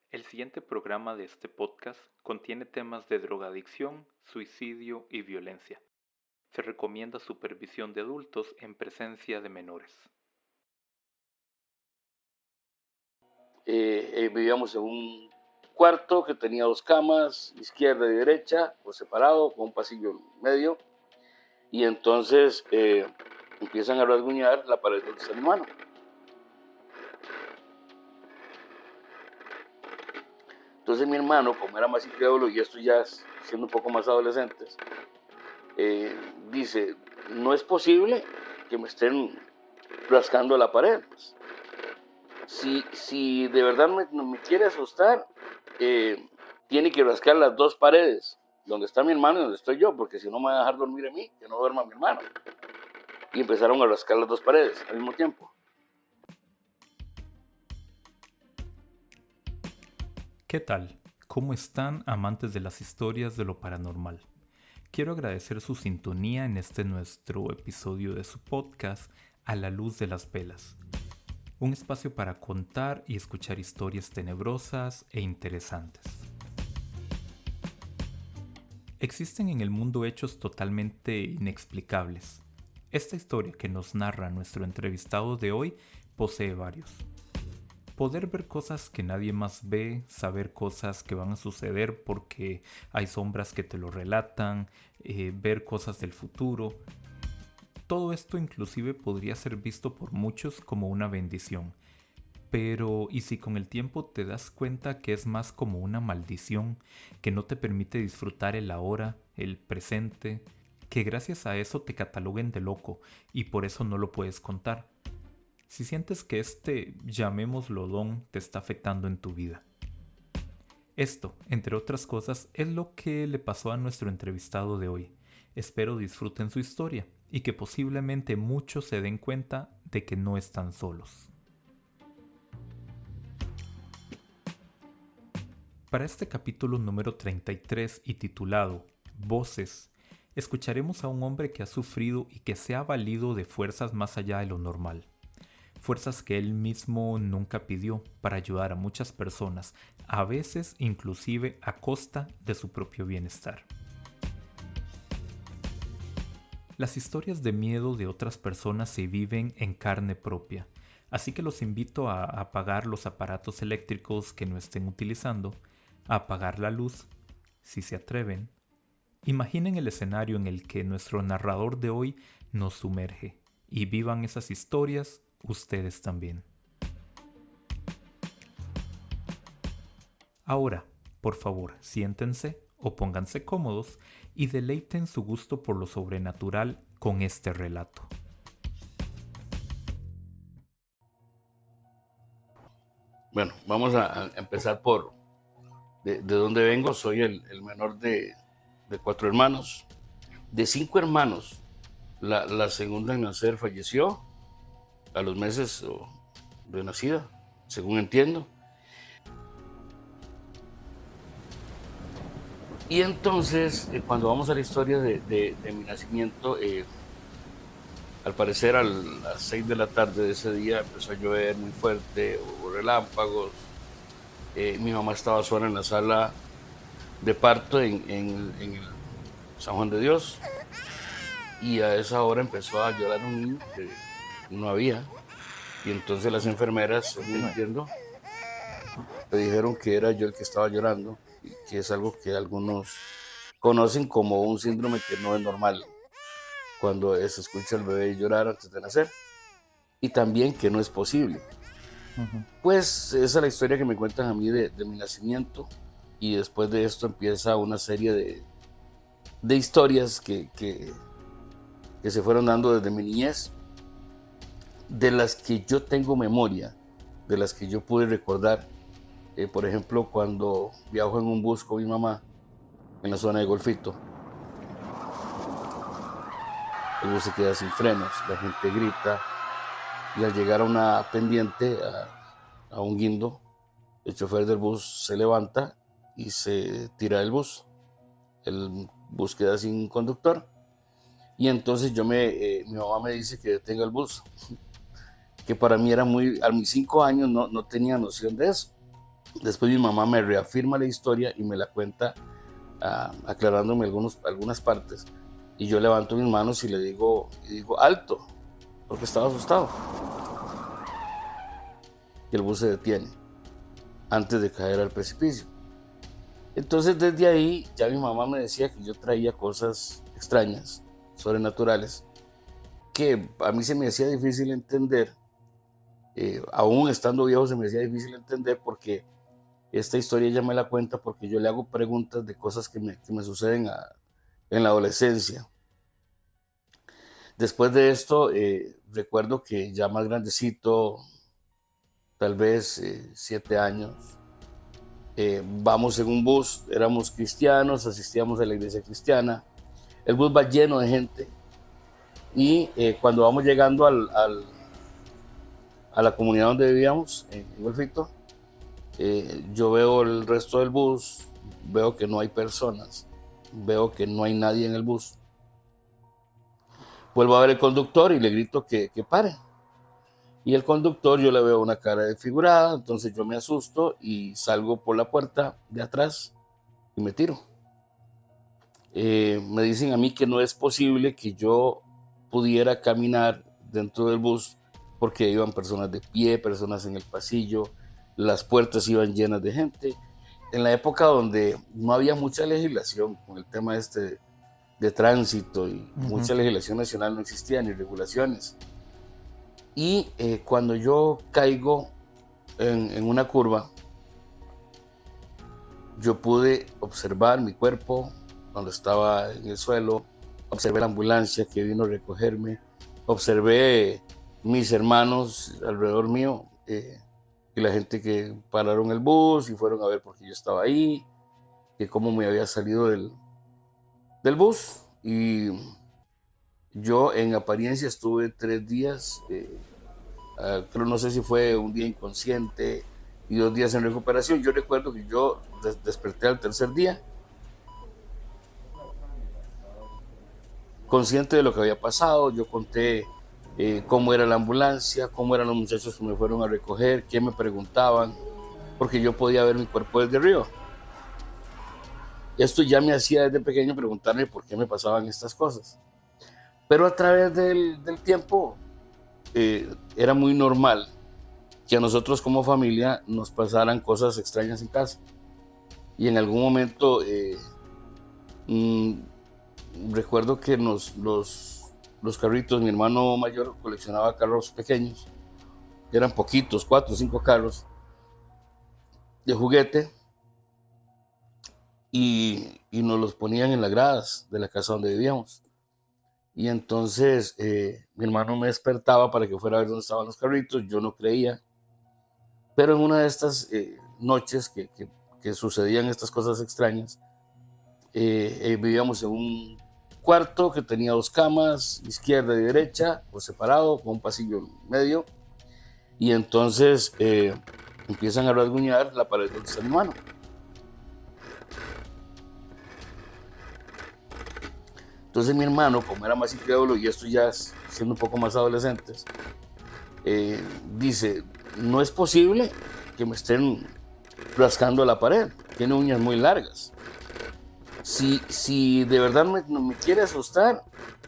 El siguiente programa de este podcast contiene temas de drogadicción, suicidio y violencia. Se recomienda supervisión de adultos en presencia de menores. Vivíamos en un cuarto que tenía 2 camas, izquierda y derecha, por separado, con un pasillo en medio. Y entonces empiezan a rasguñar la pared donde está mi hermano. Entonces mi hermano, como era más incrédulo y esto ya siendo un poco más adolescentes, dice, no es posible que me estén rascando la pared. Pues. Si de verdad me quiere asustar, tiene que rascar las 2 paredes, donde está mi hermano y donde estoy yo, porque si no me va a dejar dormir a mí, que no duerma mi hermano. Y empezaron a rascar las 2 paredes al mismo tiempo. ¿Qué tal? ¿Cómo están, amantes de las historias de lo paranormal? Quiero agradecer su sintonía en este nuestro episodio de su podcast A la luz de las velas. Un espacio para contar y escuchar historias tenebrosas e interesantes. Existen en el mundo hechos totalmente inexplicables. Esta historia que nos narra nuestro entrevistado de hoy posee varios. Poder ver cosas que nadie más ve, saber cosas que van a suceder porque hay sombras que te lo relatan, ver cosas del futuro. Todo esto inclusive podría ser visto por muchos como una bendición. Pero, ¿y si con el tiempo te das cuenta que es más como una maldición, que no te permite disfrutar el ahora, el presente, que gracias a eso te cataloguen de loco y por eso no lo puedes contar? Si sientes que llamémoslo don, te está afectando en tu vida. Esto, entre otras cosas, es lo que le pasó a nuestro entrevistado de hoy. Espero disfruten su historia y que posiblemente muchos se den cuenta de que no están solos. Para este capítulo número 33 y titulado Voces, escucharemos a un hombre que ha sufrido y que se ha valido de fuerzas más allá de lo normal. Fuerzas que él mismo nunca pidió para ayudar a muchas personas, a veces inclusive a costa de su propio bienestar. Las historias de miedo de otras personas se viven en carne propia, así que los invito a apagar los aparatos eléctricos que no estén utilizando, a apagar la luz, si se atreven. Imaginen el escenario en el que nuestro narrador de hoy nos sumerge y vivan esas historias ustedes también. Ahora, por favor, siéntense o pónganse cómodos y deleiten su gusto por lo sobrenatural con este relato. Bueno, vamos a empezar por de dónde vengo. Soy el menor de 4 hermanos. De 5 hermanos, la segunda en nacer falleció a los meses de nacida, según entiendo. Y entonces, cuando vamos a la historia de mi nacimiento, al parecer a las 6 de la tarde de ese día empezó a llover muy fuerte, hubo relámpagos. Mi mamá estaba sola en la sala de parto en el San Juan de Dios, y a esa hora empezó a llorar un niño que no había. Y entonces las enfermeras, según entiendo, le dijeron que era yo el que estaba llorando, y que es algo que algunos conocen como un síndrome que no es normal cuando se escucha al bebé llorar antes de nacer, y también que no es posible. Pues esa es la historia que me cuentan a mí de mi nacimiento, y después de esto empieza una serie de historias que se fueron dando desde mi niñez, de las que yo tengo memoria, de las que yo pude recordar. Por ejemplo, cuando viajo en un bus con mi mamá en la zona de Golfito, el bus se queda sin frenos, la gente grita, y al llegar a una pendiente, a un guindo, el chofer del bus se levanta y se tira del bus. El bus queda sin conductor, y entonces mi mamá me dice que detenga el bus, que para mí era a mis 5 años no tenía noción de eso. Después mi mamá me reafirma la historia y me la cuenta, aclarándome algunas partes. Y yo levanto mis manos y digo alto, porque estaba asustado. Y el bus se detiene antes de caer al precipicio. Entonces desde ahí ya mi mamá me decía que yo traía cosas extrañas, sobrenaturales, que a mí se me hacía difícil entender. Aún estando viejo se me hacía difícil entender, porque esta historia ella me la cuenta porque yo le hago preguntas de cosas que me suceden en la adolescencia. Después de esto, recuerdo que ya más grandecito, tal vez 7 años, vamos en un bus, éramos cristianos, asistíamos a la iglesia cristiana, el bus va lleno de gente y cuando vamos llegando a la comunidad donde vivíamos, en Golfito, yo veo el resto del bus, veo que no hay personas, veo que no hay nadie en el bus. Vuelvo a ver el conductor y le grito que pare. Y el conductor, yo le veo una cara desfigurada, entonces yo me asusto y salgo por la puerta de atrás y me tiro. Me dicen a mí que no es posible que yo pudiera caminar dentro del bus porque iban personas de pie, personas en el pasillo, las puertas iban llenas de gente. En la época donde no había mucha legislación con el tema de tránsito y mucha legislación nacional, no existía ni regulaciones. Y cuando yo caigo en una curva, yo pude observar mi cuerpo cuando estaba en el suelo, observé la ambulancia que vino a recogerme, observé mis hermanos alrededor mío y la gente que pararon el bus y fueron a ver por qué yo estaba ahí, que cómo me había salido del bus. Y yo en apariencia estuve 3 días, creo, no sé si fue un día inconsciente y 2 días en recuperación. Yo recuerdo que yo desperté al tercer día, consciente de lo que había pasado. Yo conté cómo era la ambulancia, cómo eran los muchachos que me fueron a recoger, qué me preguntaban, porque yo podía ver mi cuerpo desde arriba. Esto ya me hacía desde pequeño preguntarme por qué me pasaban estas cosas. Pero a través del tiempo era muy normal que a nosotros como familia nos pasaran cosas extrañas en casa. Y en algún momento recuerdo que los carritos, mi hermano mayor coleccionaba carros pequeños, eran poquitos, 4 o 5 carros de juguete, y nos los ponían en las gradas de la casa donde vivíamos. Y entonces mi hermano me despertaba para que fuera a ver dónde estaban los carritos. Yo no creía, pero en una de estas noches que sucedían estas cosas extrañas, vivíamos en un cuarto que tenía 2 camas, izquierda y derecha, por separado, con un pasillo en medio, y entonces empiezan a rasguñar la pared donde está mi hermano. Entonces mi hermano, como era más incrédulo, y esto ya siendo un poco más adolescentes, dice, no es posible que me estén rascando la pared, tiene uñas muy largas. Si de verdad me quiere asustar,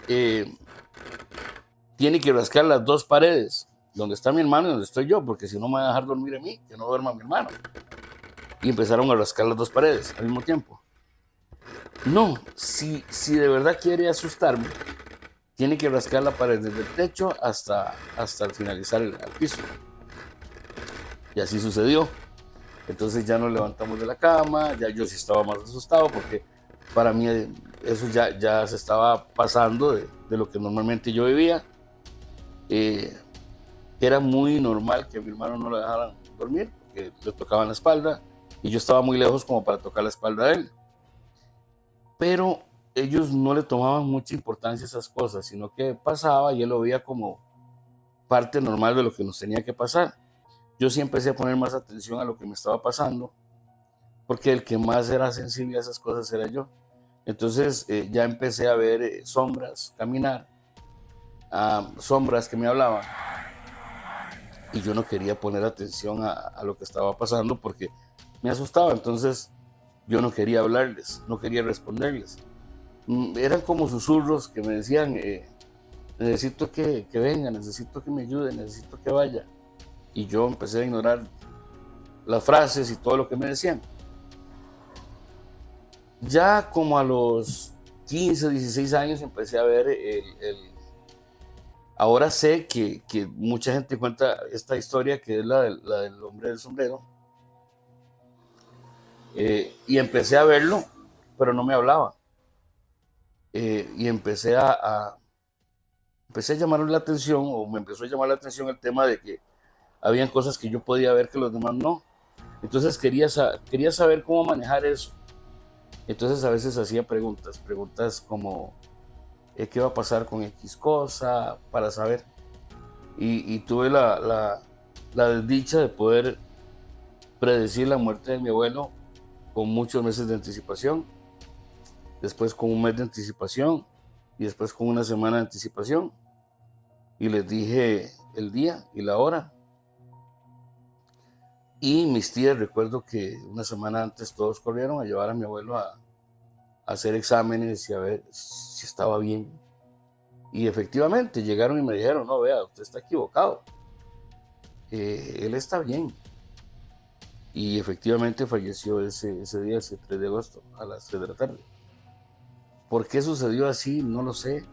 tiene que rascar las 2 paredes, donde está mi hermano y donde estoy yo, porque si no me va a dejar dormir a mí, que no duerma mi hermano. Y empezaron a rascar las 2 paredes al mismo tiempo. No, si de verdad quiere asustarme, tiene que rascar la pared desde el techo hasta el finalizar el piso. Y así sucedió. Entonces ya nos levantamos de la cama, ya yo sí estaba más asustado, porque para mí eso ya se estaba pasando de lo que normalmente yo vivía. Era muy normal que a mi hermano no le dejaran dormir, porque le tocaban la espalda, y yo estaba muy lejos como para tocar la espalda de él. Pero ellos no le tomaban mucha importancia a esas cosas, sino que pasaba y él lo veía como parte normal de lo que nos tenía que pasar. Yo sí empecé a poner más atención a lo que me estaba pasando, porque el que más era sensible a esas cosas era yo. Entonces ya empecé a ver sombras caminar, sombras que me hablaban, y yo no quería poner atención a lo que estaba pasando, porque me asustaba, entonces yo no quería hablarles, no quería responderles. Eran como susurros que me decían, necesito que venga, necesito que me ayude, necesito que vaya. Y yo empecé a ignorar las frases y todo lo que me decían. Ya como a los 15, 16 años empecé a ver ahora sé que mucha gente cuenta esta historia que es la del hombre del sombrero. Y empecé a verlo, pero no me hablaba. Y empecé a llamar la atención, o me empezó a llamar la atención el tema de que habían cosas que yo podía ver que los demás no. Entonces quería saber cómo manejar eso. Entonces a veces hacía preguntas como qué va a pasar con X cosa, para saber. Y tuve la desdicha de poder predecir la muerte de mi abuelo con muchos meses de anticipación, después con un mes de anticipación y después con una semana de anticipación. Y les dije el día y la hora. Y mis tías, recuerdo que una semana antes todos corrieron a llevar a mi abuelo a hacer exámenes y a ver si estaba bien. Y efectivamente llegaron y me dijeron, no, vea, usted está equivocado. Él está bien. Y efectivamente falleció ese día, ese 3 de agosto, a las 3 de la tarde. ¿Por qué sucedió así? No lo sé.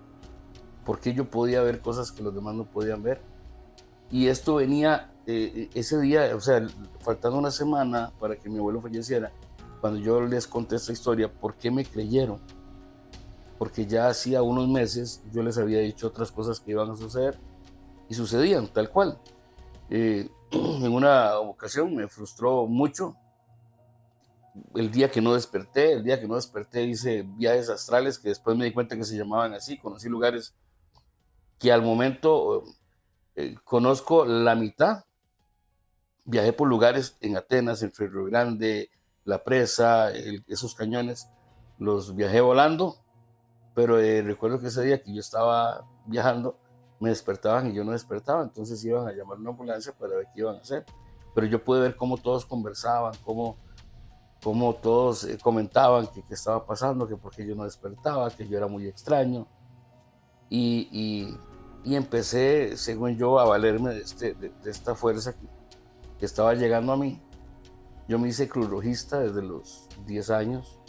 ¿Por qué yo podía ver cosas que los demás no podían ver? Y esto venía ese día, o sea, faltando una semana para que mi abuelo falleciera, cuando yo les conté esta historia, ¿por qué me creyeron? Porque ya hacía unos meses yo les había dicho otras cosas que iban a suceder y sucedían tal cual. En una ocasión me frustró mucho el día que no desperté. El día que no desperté hice viajes astrales que después me di cuenta que se llamaban así. Conocí lugares que al momento conozco la mitad. Viajé por lugares en Atenas, en Río Grande, La Presa, esos cañones. Los viajé volando, pero recuerdo que ese día que yo estaba viajando, me despertaban y yo no despertaba, entonces iban a llamar una ambulancia para ver qué iban a hacer. Pero yo pude ver cómo todos conversaban, cómo todos comentaban que qué estaba pasando, que por qué yo no despertaba, que yo era muy extraño. Y empecé, según yo, a valerme de esta fuerza que estaba llegando a mí. Yo me hice cruz rojista desde los 10 años.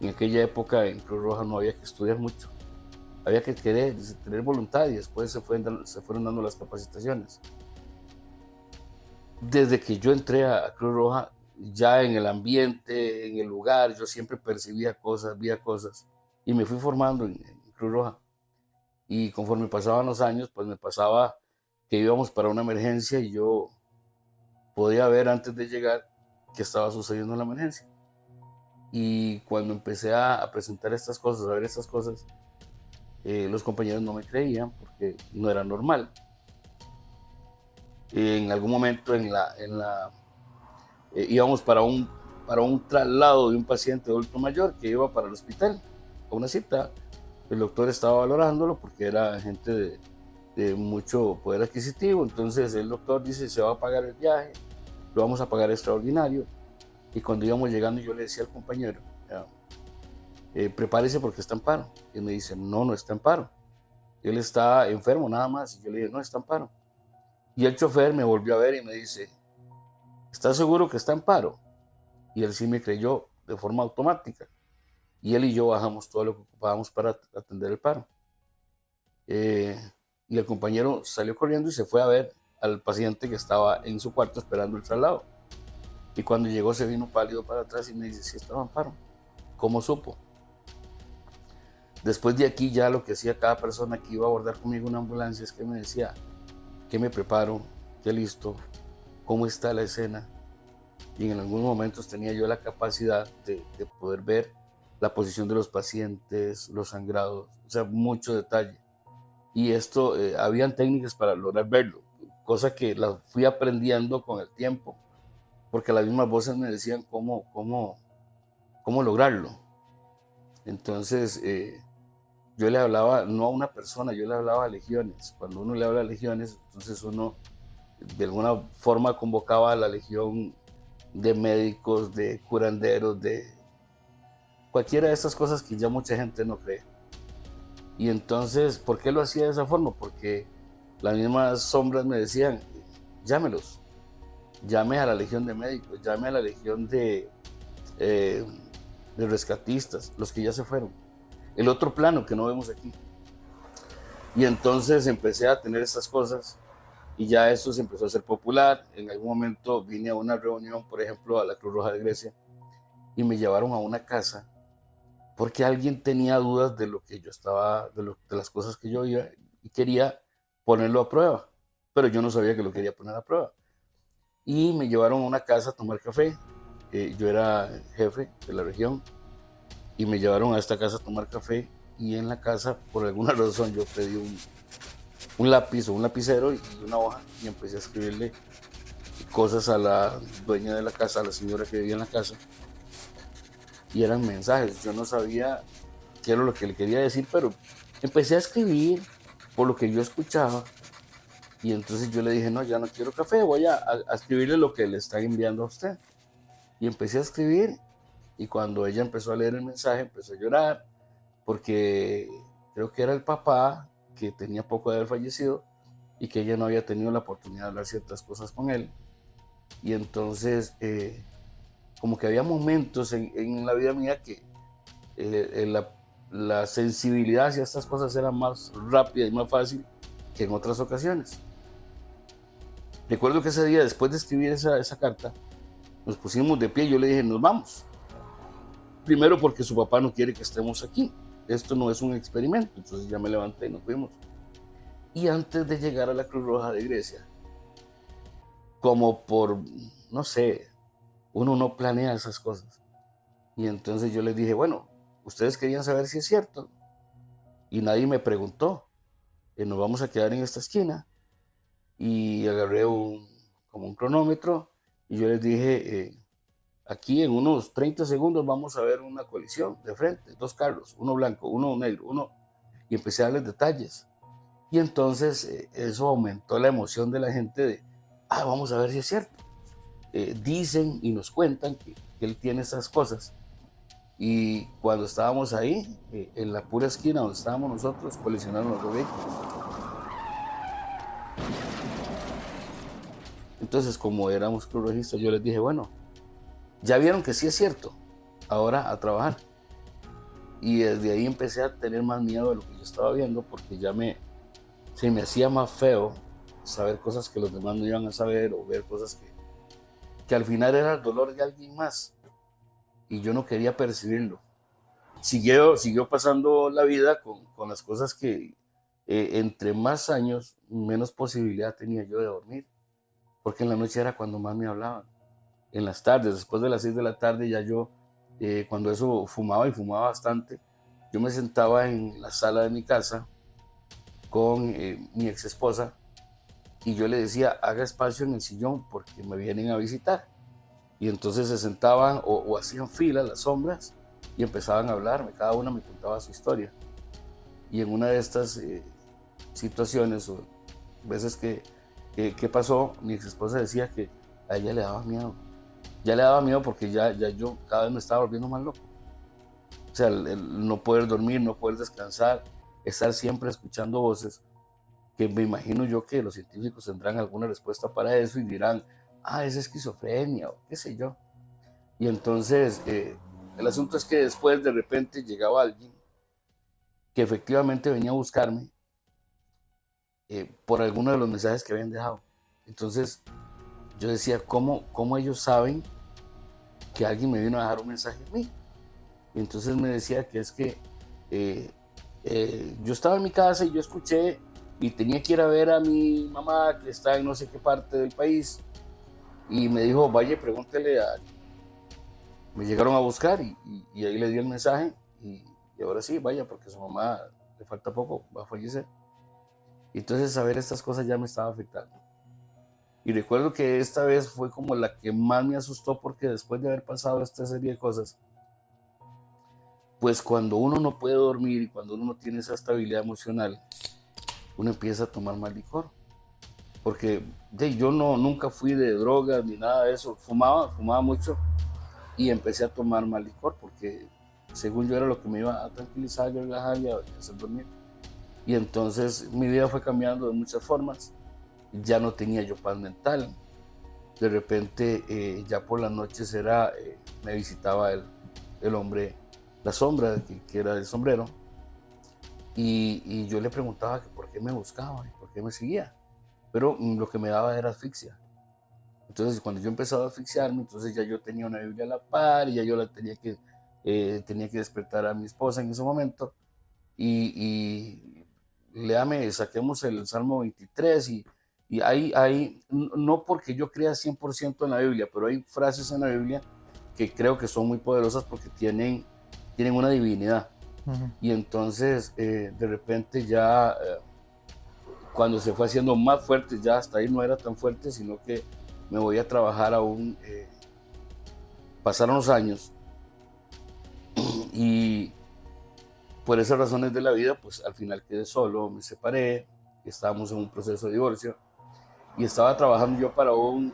En aquella época en Cruz Roja no había que estudiar mucho. Había que querer, tener voluntad y después se fueron dando las capacitaciones. Desde que yo entré a Cruz Roja, ya en el ambiente, en el lugar, yo siempre percibía cosas, veía cosas y me fui formando en Cruz Roja. Y conforme pasaban los años, pues me pasaba que íbamos para una emergencia y yo podía ver antes de llegar que estaba sucediendo la emergencia. Y cuando empecé a presentar estas cosas, a ver estas cosas, los compañeros no me creían porque no era normal. En algún momento íbamos para un traslado de un paciente adulto mayor que iba para el hospital, a una cita. El doctor estaba valorándolo porque era gente de mucho poder adquisitivo, entonces el doctor dice, se va a pagar el viaje, lo vamos a pagar extraordinario. Y cuando íbamos llegando yo le decía al compañero, prepárese porque está en paro. Y él me dice, no, no está en paro. Él está enfermo nada más. Y yo le dije, no, está en paro. Y el chofer me volvió a ver y me dice, ¿estás seguro que está en paro? Y él sí me creyó de forma automática. Y él y yo bajamos todo lo que ocupábamos para atender el paro. Y el compañero salió corriendo y se fue a ver al paciente que estaba en su cuarto esperando el traslado. Y cuando llegó se vino pálido para atrás y me dice, sí estaba en paro. ¿Cómo supo? Después de aquí ya lo que hacía cada persona que iba a abordar conmigo una ambulancia es que me decía, ¿qué me preparo? ¿Qué listo? ¿Cómo está la escena? Y en algunos momentos tenía yo la capacidad de poder ver la posición de los pacientes, los sangrados, o sea, mucho detalle. Y esto, habían técnicas para lograr verlo, cosa que las fui aprendiendo con el tiempo, porque las mismas voces me decían cómo lograrlo. Entonces, yo le hablaba no a una persona, yo le hablaba a legiones. Cuando uno le habla a legiones, entonces uno de alguna forma convocaba a la legión de médicos, de curanderos, de cualquiera de estas cosas que ya mucha gente no cree. Y entonces, ¿por qué lo hacía de esa forma? Porque las mismas sombras me decían, llámelos, llame a la legión de médicos, llame a la legión eh, de rescatistas, los que ya se fueron. El otro plano que no vemos aquí. Y entonces empecé a tener estas cosas y ya eso se empezó a hacer popular. En algún momento vine a una reunión, por ejemplo, a la Cruz Roja de Grecia, y me llevaron a una casa porque alguien tenía dudas de lo que yo estaba, de las cosas que yo iba y quería ponerlo a prueba, pero yo no sabía que lo quería poner a prueba. Y me llevaron a una casa a tomar café. Yo era jefe de la región y me llevaron a esta casa a tomar café y en la casa, por alguna razón, yo pedí un lápiz o un lapicero y una hoja y empecé a escribirle cosas a la dueña de la casa, a la señora que vivía en la casa, y eran mensajes. Yo no sabía qué era lo que le quería decir, pero empecé a escribir por lo que yo escuchaba y entonces yo le dije, no, ya no quiero café, voy a escribirle lo que le está enviando a usted. Y empecé a escribir y cuando ella empezó a leer el mensaje empezó a llorar porque creo que era el papá que tenía poco de haber fallecido y que ella no había tenido la oportunidad de hablar ciertas cosas con él. Y entonces, como que había momentos en la vida mía que la sensibilidad hacia estas cosas era más rápida y más fácil que en otras ocasiones. Recuerdo que ese día, después de escribir esa carta, nos pusimos de pie y yo le dije, nos vamos. Primero porque su papá no quiere que estemos aquí. Esto no es un experimento. Entonces ya me levanté y nos fuimos. Y antes de llegar a la Cruz Roja de Grecia, como por, no sé, uno no planea esas cosas. Y entonces yo les dije, bueno, ustedes querían saber si es cierto. Y nadie me preguntó. Nos vamos a quedar en esta esquina. Y agarré como un cronómetro y yo les dije, aquí en unos 30 segundos vamos a ver una colisión de frente, dos carros, uno blanco, uno negro, uno... Y empecé a darles detalles. Y entonces eso aumentó la emoción de la gente de, vamos a ver si es cierto. Dicen y nos cuentan que él tiene esas cosas. Y cuando estábamos ahí, en la pura esquina donde estábamos nosotros, colisionaron los dos vehículos. Entonces, como éramos crurojistas, yo les dije, bueno, ya vieron que sí es cierto, ahora a trabajar. Y desde ahí empecé a tener más miedo de lo que yo estaba viendo, porque se me hacía más feo saber cosas que los demás no iban a saber o ver cosas que al final era el dolor de alguien más y yo no quería percibirlo. Siguió pasando la vida con las cosas que entre más años, menos posibilidad tenía yo de dormir, porque en la noche era cuando más me hablaban. En las tardes, después de las 6 de la tarde, ya yo, cuando eso fumaba y fumaba bastante, yo me sentaba en la sala de mi casa con mi ex esposa y yo le decía, haga espacio en el sillón porque me vienen a visitar. Y entonces se sentaban o hacían fila las sombras y empezaban a hablarme, cada una me contaba su historia. Y en una de estas situaciones o veces que pasó, mi ex esposa decía que a ella le daba miedo. Ya le daba miedo porque ya yo cada vez me estaba volviendo más loco. O sea, el no poder dormir, no poder descansar, estar siempre escuchando voces, que me imagino yo que los científicos tendrán alguna respuesta para eso y dirán, es esquizofrenia o qué sé yo. Y entonces, el asunto es que después de repente llegaba alguien que efectivamente venía a buscarme por alguno de los mensajes que habían dejado. Entonces, yo decía, ¿cómo ellos saben que alguien me vino a dejar un mensaje a mí? Y entonces me decía que es que yo estaba en mi casa y yo escuché y tenía que ir a ver a mi mamá que está en no sé qué parte del país y me dijo, vaya y pregúntele a... Me llegaron a buscar y ahí le di el mensaje y ahora sí, vaya, porque su mamá le falta poco, va a fallecer. Y entonces saber estas cosas ya me estaba afectando. Y recuerdo que esta vez fue como la que más me asustó porque después de haber pasado esta serie de cosas, pues cuando uno no puede dormir y cuando uno no tiene esa estabilidad emocional, uno empieza a tomar más licor. porque yo nunca fui de drogas ni nada de eso, fumaba mucho y empecé a tomar más licor porque según yo era lo que me iba a tranquilizar, a relajar y a hacer dormir. Y entonces mi vida fue cambiando de muchas formas, ya no tenía yo paz mental, de repente ya por las noches me visitaba el hombre, la sombra que era el sombrero, y yo le preguntaba que por qué me buscaba y por qué me seguía, pero lo que me daba era asfixia. Entonces cuando yo empezaba a asfixiarme, entonces ya yo tenía una Biblia a la par y ya yo tenía que despertar a mi esposa en ese momento y léame, saquemos el Salmo 23 y no porque yo crea 100% en la Biblia, pero hay frases en la Biblia que creo que son muy poderosas porque tienen una divinidad. Ujú. Y entonces de repente ya cuando se fue haciendo más fuerte, ya hasta ahí no era tan fuerte, sino que me voy a trabajar aún, pasaron los años y por esas razones de la vida, pues al final quedé solo, me separé, estábamos en un proceso de divorcio y estaba trabajando yo para un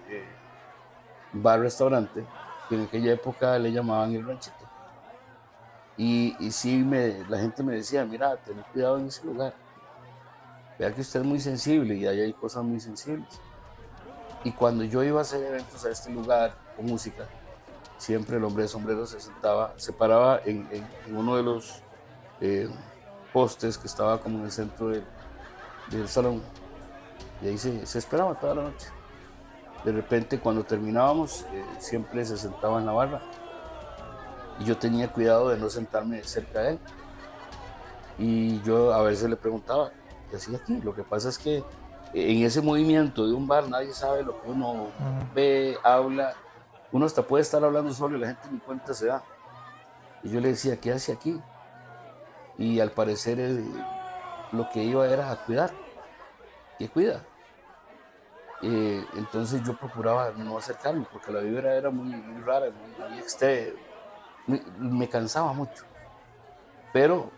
bar-restaurante que en aquella época le llamaban El Ranchito. Y sí, la gente me decía, mira, ten cuidado en ese lugar, vea que usted es muy sensible y ahí hay cosas muy sensibles. Y cuando yo iba a hacer eventos a este lugar con música, siempre el hombre de sombrero se paraba en uno de los eh, postes que estaba como en el centro del salón y ahí se esperaba toda la noche. De repente cuando terminábamos siempre se sentaba en la barra y yo tenía cuidado de no sentarme cerca de él y yo a veces le preguntaba, ¿qué hacía aquí? Lo que pasa es que en ese movimiento de un bar nadie sabe lo que uno Ujú. ve, habla, uno hasta puede estar hablando solo y la gente ni cuenta se da. Y yo le decía, ¿qué hace aquí? Y al parecer lo que iba era a cuidar. ¿Qué cuida? Entonces yo procuraba no acercarme porque la vibra era muy rara, muy me cansaba mucho. Pero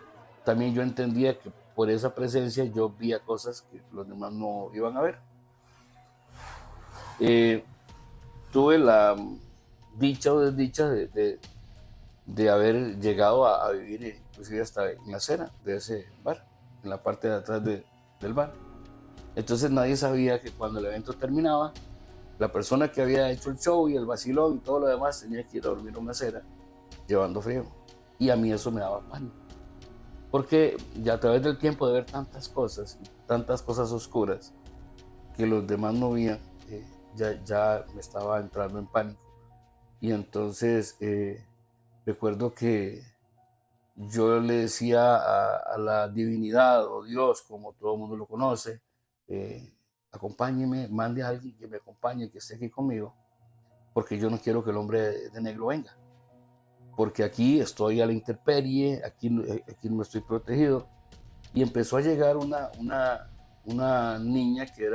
también yo entendía que por esa presencia yo veía cosas que los demás no iban a ver. Eh, Tuve la dicha o desdicha de haber llegado a vivir inclusive hasta en la acera de ese bar, en la parte de atrás del bar. Entonces nadie sabía que cuando el evento terminaba, la persona que había hecho el show y el vacilón y todo lo demás tenía que ir a dormir a una acera llevando frío. Y a mí eso me daba pánico. Porque ya a través del tiempo de ver tantas cosas oscuras que los demás no veían, ya me estaba entrando en pánico. Y entonces recuerdo que yo le decía a la divinidad o Dios, como todo el mundo lo conoce, eh, acompáñeme, mande a alguien que me acompañe, que esté aquí conmigo, porque yo no quiero que el hombre de negro venga, porque aquí estoy a la intemperie, aquí no estoy protegido. Y empezó a llegar una niña que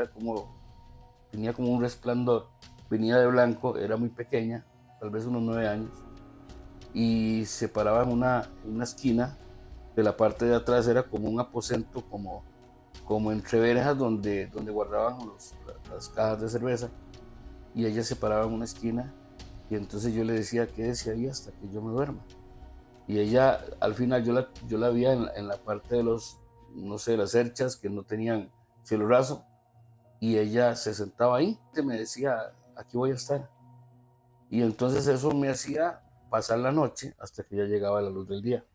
tenía como un resplandor, venía de blanco, era muy pequeña, tal vez unos 9 años, y se paraba en una esquina de la parte de atrás, era como un aposento, como entre verjas donde guardaban las cajas de cerveza, y ella se paraba en una esquina, y entonces yo le decía, quédese ahí hasta que yo me duerma. Y ella, al final, yo la vi en la parte de no sé, las cerchas que no tenían cielo raso, y ella se sentaba ahí, y me decía, aquí voy a estar. Y entonces eso me hacía pasar la noche hasta que ya llegaba la luz del día.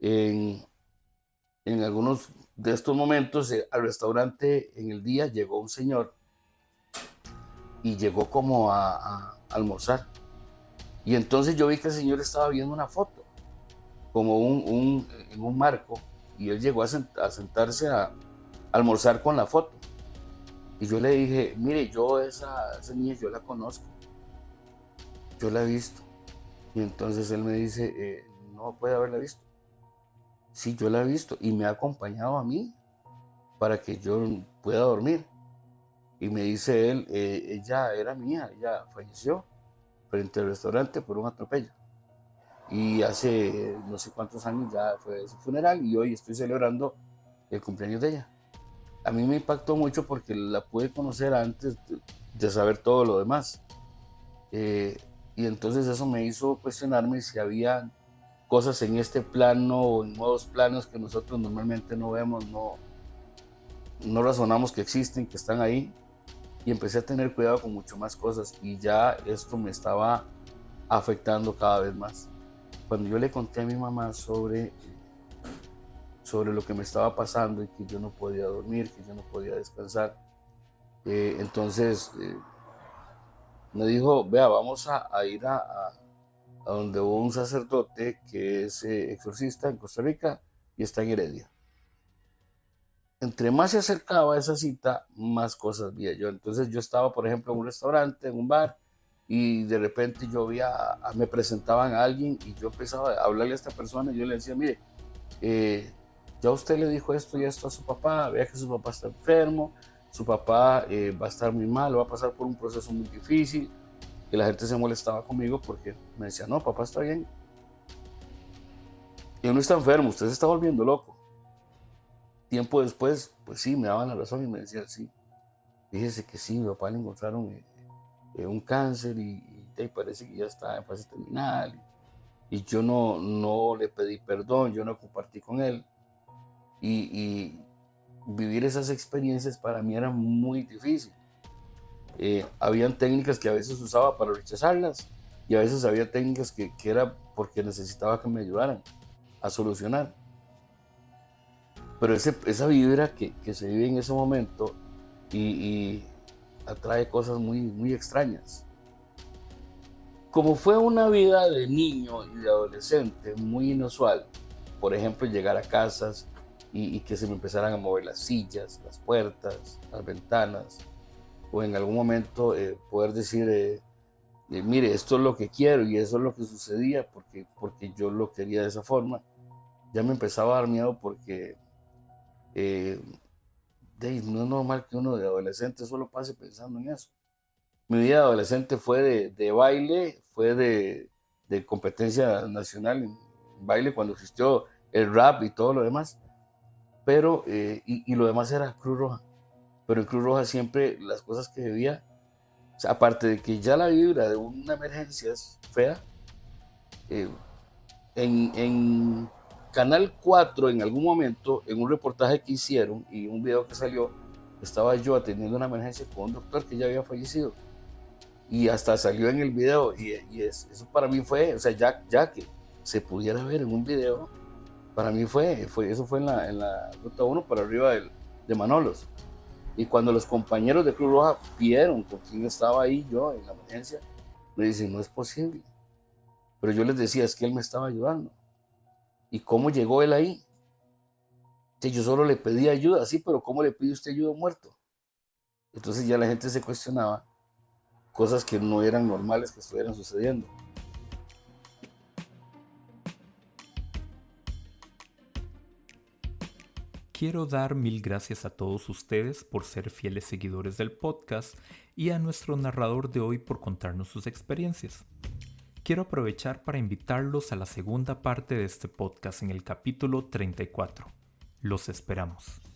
En, en algunos de estos momentos, al restaurante en el día llegó un señor y llegó como a almorzar. Y entonces yo vi que el señor estaba viendo una foto, como en un marco, y él llegó a sentarse a almorzar con la foto. Y yo le dije, mire, yo esa niña yo la conozco, yo la he visto. Y entonces él me dice, no puede haberla visto. Sí, yo la he visto y me ha acompañado a mí para que yo pueda dormir. Y me dice él, ella era mía, ella falleció frente al restaurante por un atropello. Y hace no sé cuántos años ya fue su funeral y hoy estoy celebrando el cumpleaños de ella. a mí me impactó mucho porque la pude conocer antes de saber todo lo demás. Eh, y entonces eso me hizo cuestionarme si había cosas en este plano o en nuevos planos que nosotros normalmente no vemos, no razonamos que existen, que están ahí. Y empecé a tener cuidado con mucho más cosas y ya esto me estaba afectando cada vez más. Cuando yo le conté a mi mamá sobre lo que me estaba pasando y que yo no podía dormir, que yo no podía descansar, entonces me dijo, vea, vamos a ir a donde hubo un sacerdote que es exorcista en Costa Rica y está en Heredia. Entre más se acercaba a esa cita, más cosas veía yo. Entonces yo estaba, por ejemplo, en un restaurante, en un bar, y de repente yo me presentaban a alguien y yo empezaba a hablarle a esta persona y yo le decía, mire, ya usted le dijo esto y esto a su papá, vea que su papá está enfermo, su papá va a estar muy mal, va a pasar por un proceso muy difícil. Y la gente se molestaba conmigo porque me decía, no, papá está bien. Y él no está enfermo, usted se está volviendo loco. Tiempo después, pues sí, me daban la razón y me decían, sí, fíjese que sí, mi papá le encontraron un cáncer y parece que ya está en fase terminal. Y yo no le pedí perdón, yo no compartí con él. Y vivir esas experiencias para mí era muy difícil. Habían técnicas que a veces usaba para rechazarlas y a veces había técnicas que era porque necesitaba que me ayudaran a solucionar. Pero esa vibra que se vive en ese momento y atrae cosas muy, muy extrañas. Como fue una vida de niño y de adolescente muy inusual, por ejemplo, llegar a casas y que se me empezaran a mover las sillas, las puertas, las ventanas, o en algún momento poder decir, mire, esto es lo que quiero y eso es lo que sucedía porque yo lo quería de esa forma, ya me empezaba a dar miedo porque eh, no es normal que uno de adolescente solo pase pensando en eso. Mi vida de adolescente fue de baile, fue de competencia nacional en baile cuando existió el rap y todo lo demás, pero y lo demás era Cruz Roja. Pero en Cruz Roja siempre las cosas que vivía, o sea, aparte de que ya la vibra de una emergencia es fea, eh, en Canal 4 en algún momento, en un reportaje que hicieron y un video que salió, estaba yo atendiendo una emergencia con un doctor que ya había fallecido. Y hasta salió en el video eso para mí fue, o sea, ya que se pudiera ver en un video, para mí eso fue en la ruta 1 para arriba de Manolos. Y cuando los compañeros de Cruz Roja vieron con quién estaba ahí yo en la emergencia, me dicen, no es posible. Pero yo les decía, es que él me estaba ayudando. ¿Y cómo llegó él ahí? Que yo solo le pedí ayuda, sí, pero ¿cómo le pide usted ayuda a un muerto? Entonces ya la gente se cuestionaba cosas que no eran normales que estuvieran sucediendo. Quiero dar mil gracias a todos ustedes por ser fieles seguidores del podcast y a nuestro narrador de hoy por contarnos sus experiencias. Quiero aprovechar para invitarlos a la segunda parte de este podcast en el capítulo 34. Los esperamos.